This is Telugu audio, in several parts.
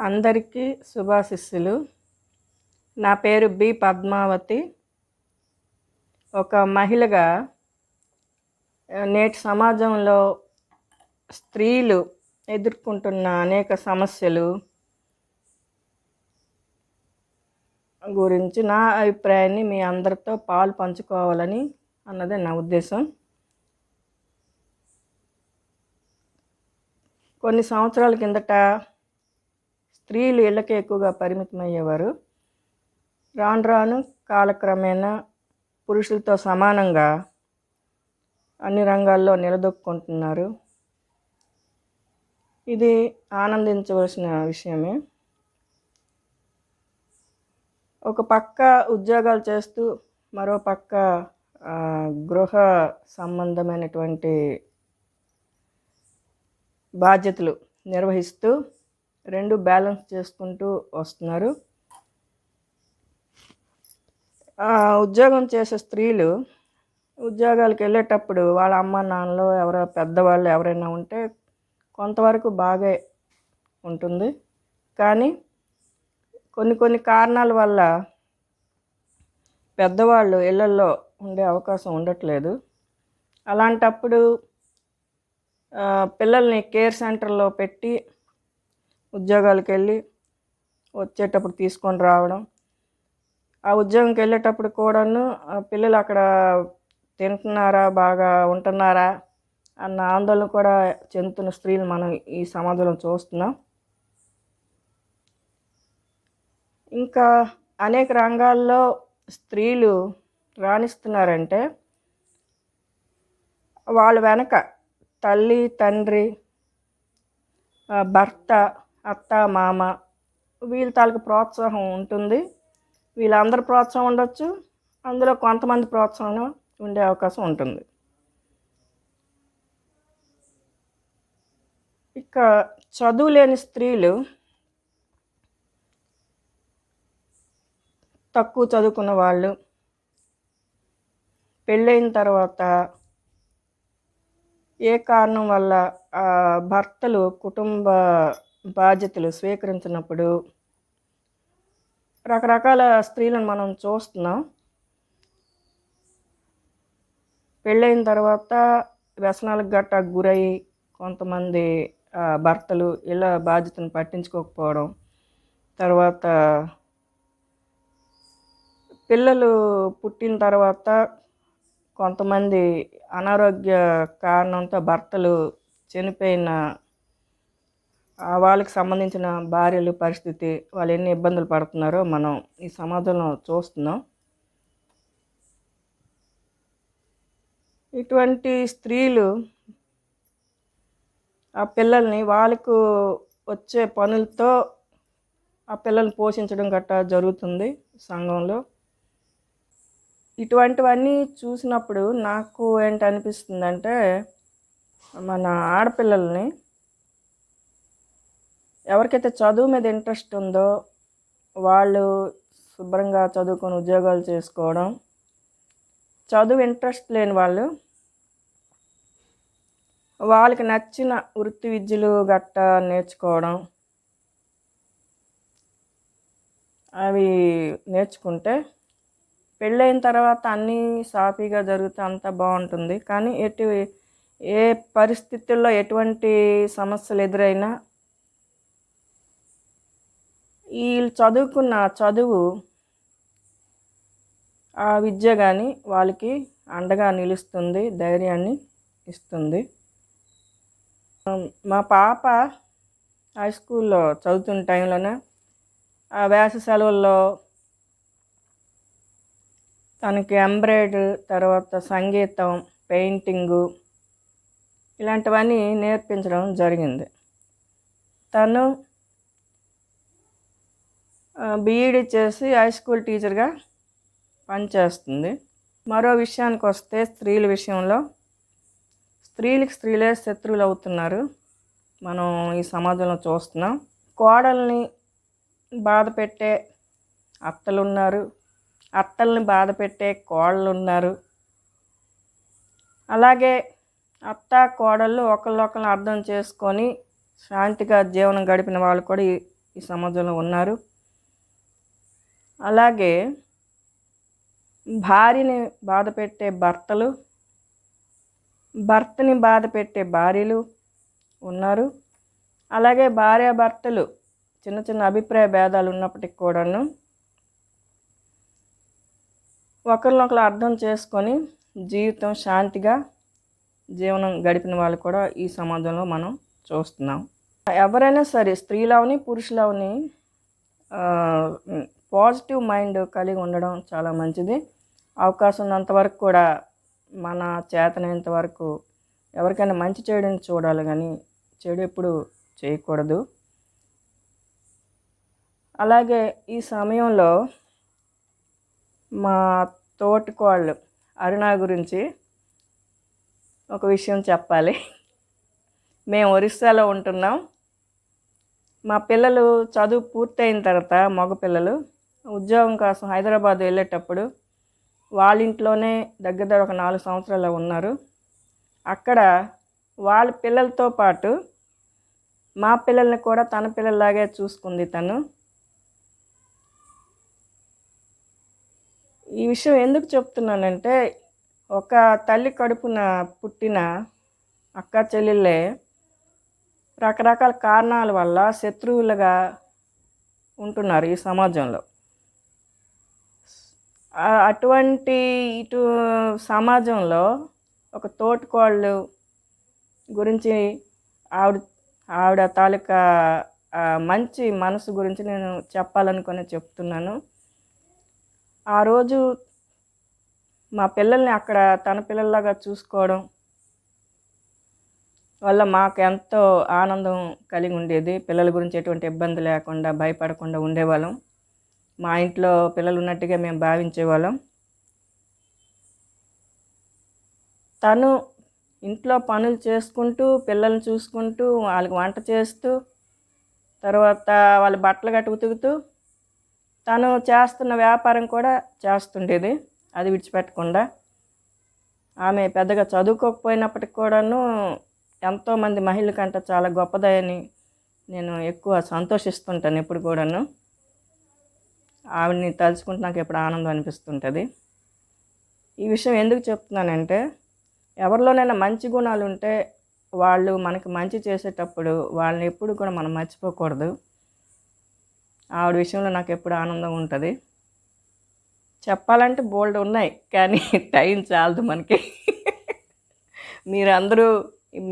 అందరికీ శుభాశిస్సులు. నా పేరు బి పద్మావతి. ఒక మహిళగా నేటి సమాజంలో స్త్రీలు ఎదుర్కొంటున్న అనేక సమస్యలు గురించి నా అభిప్రాయాన్ని మీ అందరితో పాలు పంచుకోవాలని అన్నదే నా ఉద్దేశం. కొన్ని సంవత్సరాల కిందట స్త్రీలు ఇళ్ళకే ఎక్కువగా పరిమితమయ్యేవారు. రాను రాను కాలక్రమేణా పురుషులతో సమానంగా అన్ని రంగాల్లో నిలదొక్కుంటున్నారు. ఇది ఆనందించవలసిన విషయమే. ఒక పక్క ఉద్యోగాలు చేస్తూ మరో పక్క గృహ సంబంధమైనటువంటి బాధ్యతలు నిర్వహిస్తూ రెండు బ్యాలెన్స్ చేసుకుంటూ వస్తున్నారు. ఉద్యోగం చేసే స్త్రీలు ఉద్యోగాలకు వెళ్ళేటప్పుడు వాళ్ళ అమ్మ నాన్నలు పెద్దవాళ్ళు ఎవరైనా ఉంటే కొంతవరకు బాగా ఉంటుంది. కానీ కొన్ని కారణాల వల్ల పెద్దవాళ్ళు ఇళ్ళల్లో ఉండే అవకాశం ఉండట్లేదు. అలాంటప్పుడు పిల్లల్ని కేర్ సెంటర్లో పెట్టి ఉద్యోగాలకు వెళ్ళి వచ్చేటప్పుడు తీసుకొని రావడం, ఆ ఉద్యోగంకి వెళ్ళేటప్పుడు కూడాను పిల్లలు అక్కడ తింటున్నారా, బాగా ఉంటున్నారా అన్న ఆందోళన కూడా చెందుతున్న స్త్రీలు మనం ఈ సమాజంలో చూస్తున్నాం. ఇంకా అనేక రంగాల్లో స్త్రీలు రాణిస్తున్నారంటే వాళ్ళ వెనక తల్లి, తండ్రి, భర్త, అత్త, మామ వీళ్ళ తాలూకు ప్రోత్సాహం ఉంటుంది. వీళ్ళందరి ప్రోత్సాహం ఉండొచ్చు, అందులో కొంతమంది ప్రోత్సాహం ఉండే అవకాశం ఉంటుంది. ఇక చదువు లేని స్త్రీలు, తక్కువ చదువుకున్న వాళ్ళు పెళ్ళైన తర్వాత ఏ కారణం వల్ల భర్తలు కుటుంబ బాధ్యతలు స్వీకరించినప్పుడు రకరకాల స్త్రీలను మనం చూస్తున్నాం. పెళ్ళైన తర్వాత వ్యసనాలకు గట్టా గురై కొంతమంది భర్తలు ఇలా బాధ్యతను పట్టించుకోకపోవడం, తర్వాత పిల్లలు పుట్టిన తర్వాత కొంతమంది అనారోగ్య కారణంతో భర్తలు చనిపోయిన వాళ్ళకి సంబంధించిన భార్యలు పరిస్థితి, వాళ్ళు ఎన్ని ఇబ్బందులు పడుతున్నారో మనం ఈ సమాజంలో చూస్తున్నాం. ఇటువంటి స్త్రీలు ఆ పిల్లల్ని వాళ్ళకు వచ్చే పనులతో ఆ పిల్లల్ని పోషించడం గట్టా జరుగుతుంది సంఘంలో. ఇటువంటివన్నీ చూసినప్పుడు నాకు ఏంటనిపిస్తుందంటే, మన ఆడపిల్లల్ని ఎవరికైతే చదువు మీద ఇంట్రెస్ట్ ఉందో వాళ్ళు శుభ్రంగా చదువుకొని ఉద్యోగాలు చేసుకోవడం, చదువు ఇంట్రెస్ట్ లేని వాళ్ళు వాళ్ళకి నచ్చిన వృత్తి విద్యలు గట్టా నేర్చుకోవడం, అవి నేర్చుకుంటే పెళ్ళైన తర్వాత అన్నీ సాఫీగా జరుగుతూ అంతా బాగుంటుంది. కానీ ఏ పరిస్థితుల్లో ఎటువంటి సమస్యలు ఎదురైనా వీళ్ళు చదువుకున్న చదువు, ఆ విద్య కానీ వాళ్ళకి అండగా నిలుస్తుంది, ధైర్యాన్ని ఇస్తుంది. మా పాప హై స్కూల్లో చదువుతున్న టైంలోనే వేసవి సెలవుల్లో తనకి ఎంబ్రాయిడరీ, తర్వాత సంగీతం, పెయింటింగు ఇలాంటివన్నీ నేర్పించడం జరిగింది. తను బీఈడీ చేసి హై స్కూల్ టీచర్గా పనిచేస్తుంది. మరో విషయానికి వస్తే స్త్రీల విషయంలో స్త్రీలకు స్త్రీలే శత్రువులు అవుతున్నారు మనం ఈ సమాజంలో చూస్తున్నాం. కోడల్ని బాధ పెట్టే అత్తలు ఉన్నారు, అత్తల్ని బాధ పెట్టే కోడళ్ళు ఉన్నారు. అలాగే అత్త కోడళ్ళు ఒకళ్ళొకళ్ళని అర్థం చేసుకొని శాంతిగా జీవనం గడిపిన వాళ్ళు కూడా ఈ సమాజంలో ఉన్నారు. అలాగే భార్యని బాధ పెట్టే భర్తలు, భర్తని బాధ పెట్టే భార్యలు ఉన్నారు. అలాగే భార్యాభర్తలు చిన్న చిన్న అభిప్రాయ భేదాలు ఉన్నప్పటికి కూడాను ఒకరినొకరు అర్థం చేసుకొని జీవితం శాంతిగా జీవనం గడిపిన వాళ్ళు కూడా ఈ సమాజంలో మనం చూస్తున్నాం. ఎవరైనా సరే స్త్రీలవని పురుషులవని పాజిటివ్ మైండ్ కలిగి ఉండడం చాలా మంచిది. అవకాశం ఉన్నంత వరకు కూడా మన చేతనైనంత వరకు ఎవరికైనా మంచి చేయడం చూడాలి, కానీ చెడు ఎప్పుడు చేయకూడదు. అలాగే ఈ సమయంలో మా తోటికోళ్ళు అరుణ గురించి ఒక విషయం చెప్పాలి. మేము ఒరిస్సాలో ఉంటున్నాం. మా పిల్లలు చదువు పూర్తయిన తర్వాత మగపిల్లలు ఉద్యోగం కోసం హైదరాబాద్ వెళ్ళేటప్పుడు వాళ్ళ ఇంట్లోనే దగ్గర ఒక 4 సంవత్సరాలు ఉన్నారు. అక్కడ వాళ్ళ పిల్లలతో పాటు మా పిల్లల్ని కూడా తన పిల్లల్లాగే చూసుకుంది తను. ఈ విషయం ఎందుకు చెప్తున్నానంటే, ఒక తల్లి కడుపున పుట్టిన అక్క చెల్లెళ్ళే రకరకాల కారణాల వల్ల శత్రువులుగా ఉంటున్నారు ఈ సమాజంలో. అటువంటి సమాజంలో ఒక తోటికోళ్ళు గురించి ఆవిడ తాలూకా మంచి మనసు గురించి నేను చెప్పాలనుకుని చెప్తున్నాను. ఆ రోజు మా పిల్లల్ని అక్కడ తన పిల్లల్లాగా చూసుకోవడం వల్ల మాకు ఎంతో ఆనందం కలిగి ఉండేది. పిల్లల గురించి ఎటువంటి ఇబ్బంది లేకుండా భయపడకుండా ఉండేవాళ్ళం. మా ఇంట్లో పిల్లలు ఉన్నట్టుగా మేము భావించేవాళ్ళం. తను ఇంట్లో పనులు చేసుకుంటూ పిల్లల్ని చూసుకుంటూ వాళ్ళకి వంట చేస్తూ తర్వాత వాళ్ళ బట్టలు గట్ట ఉతుకుతూ తను చేస్తున్న వ్యాపారం కూడా చేస్తుండేది, అది విడిచిపెట్టకుండా. ఆమె పెద్దగా చదువుకోకపోయినప్పటికి కూడాను ఎంతోమంది మహిళల కంటే చాలా గొప్పదని నేను ఎక్కువ సంతోషిస్తుంటాను ఎప్పుడు కూడాను. ఆవిడని తలుచుకుంటే నాకు ఎప్పుడు ఆనందం అనిపిస్తుంటుంది. ఈ విషయం ఎందుకు చెప్తున్నానంటే, ఎవరిలోనైనా మంచి గుణాలు ఉంటే వాళ్ళు మనకి మంచి చేసేటప్పుడు వాళ్ళని ఎప్పుడు కూడా మనం మర్చిపోకూడదు. ఆవిడ విషయంలో నాకు ఎప్పుడు ఆనందం ఉంటుంది. చెప్పాలంటే బోల్డ్ ఉన్నాయి, కానీ టైం చాలదు మనకి. మీరందరూ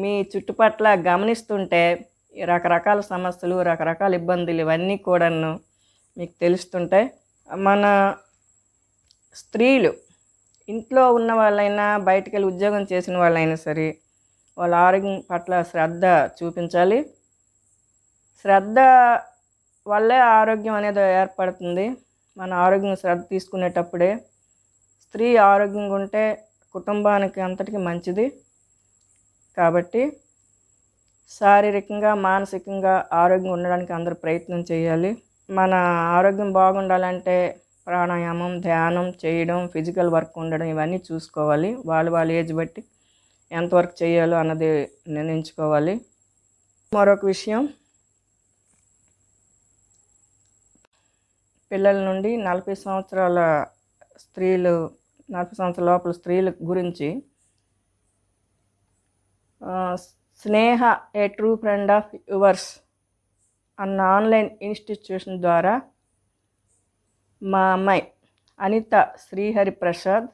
మీ చుట్టుపట్ల గమనిస్తుంటే రకరకాల సమస్యలు, రకరకాల ఇబ్బందులు ఇవన్నీ కూడాను మీకు తెలుస్తుంటాయి. మన స్త్రీలు ఇంట్లో ఉన్న వాళ్ళైనా బయటికి వెళ్ళి ఉద్యోగం చేసిన వాళ్ళైనా సరే వాళ్ళ ఆరోగ్యం పట్ల శ్రద్ధ చూపించాలి. శ్రద్ధ వల్లే ఆరోగ్యం అనేది ఏర్పడుతుంది. మన ఆరోగ్యం శ్రద్ధ తీసుకునేటప్పుడే స్త్రీ ఆరోగ్యంగా ఉంటే కుటుంబానికి అంతటికి మంచిది. కాబట్టి శారీరకంగా మానసికంగా ఆరోగ్యంగా ఉండడానికి అందరూ ప్రయత్నం చేయాలి. మన ఆరోగ్యం బాగుండాలంటే ప్రాణాయామం, ధ్యానం చేయడం, ఫిజికల్ వర్క్ ఉండడం ఇవన్నీ చూసుకోవాలి. వాళ్ళ ఏజ్ బట్టి ఎంతవరకు చేయాలో అన్నది నిర్ణయించుకోవాలి. మరొక విషయం, పిల్లల నుండి 40 సంవత్సరాల స్త్రీలు, 40 సంవత్సరాల లోపల స్త్రీల గురించి Sneha a true friend of yours అన్న ఆన్లైన్ ఇన్స్టిట్యూషన్ ద్వారా మా అమ్మాయి అనిత శ్రీహరి ప్రసాద్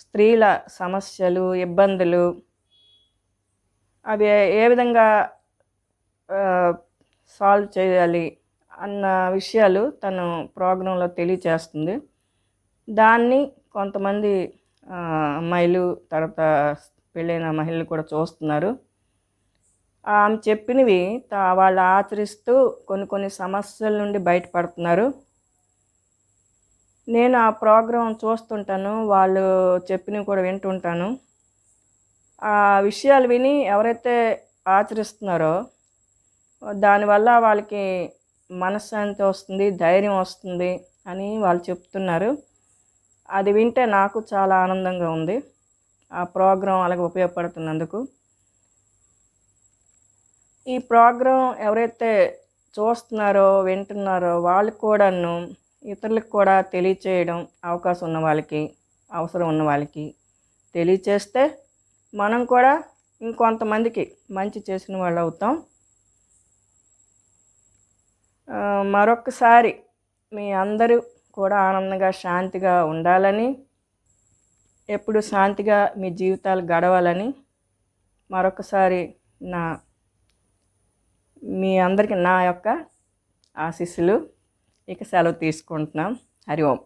స్త్రీల సమస్యలు, ఇబ్బందులు అవి ఏ విధంగా సాల్వ్ చేయాలి అన్న విషయాలు తను ప్రోగ్రాంలో తెలియచేస్తుంది. దాన్ని కొంతమంది అమ్మాయిలు తర్వాత పెళ్ళైన మహిళలు కూడా చూస్తున్నారు. ఆమె చెప్పినవి వాళ్ళు ఆచరిస్తూ కొన్ని సమస్యల నుండి బయటపడుతున్నారు. నేను ఆ ప్రోగ్రాం చూస్తుంటాను, వాళ్ళు చెప్పినవి కూడా వింటుంటాను. ఆ విషయాలు విని ఎవరైతే ఆచరిస్తున్నారో దానివల్ల వాళ్ళకి మనశ్శాంతి వస్తుంది, ధైర్యం వస్తుంది అని వాళ్ళు చెప్తున్నారు. అది వింటే నాకు చాలా ఆనందంగా ఉంది. ఆ ప్రోగ్రాం అలాగే ఉపయోగపడుతున్నందుకు. ఈ ప్రోగ్రాం ఎవరైతే చూస్తున్నారో వింటున్నారో వాళ్ళు కూడాను ఇతరులకు కూడా తెలియచేయడం, అవకాశం ఉన్న వాళ్ళకి, అవసరం ఉన్న వాళ్ళకి తెలియచేస్తే మనం కూడా ఇంకొంతమందికి మంచి చేసిన వాళ్ళు అవుతాం. మరొక్కసారి మీ అందరూ కూడా ఆనందంగా శాంతిగా ఉండాలని, ఎప్పుడు శాంతిగా మీ జీవితాలు గడవాలని మరొకసారి నా మీ అందరికీ నా యొక్క ఆశీస్సులు. ఇక సెలవు తీసుకుంటున్నాం. హరి ఓం.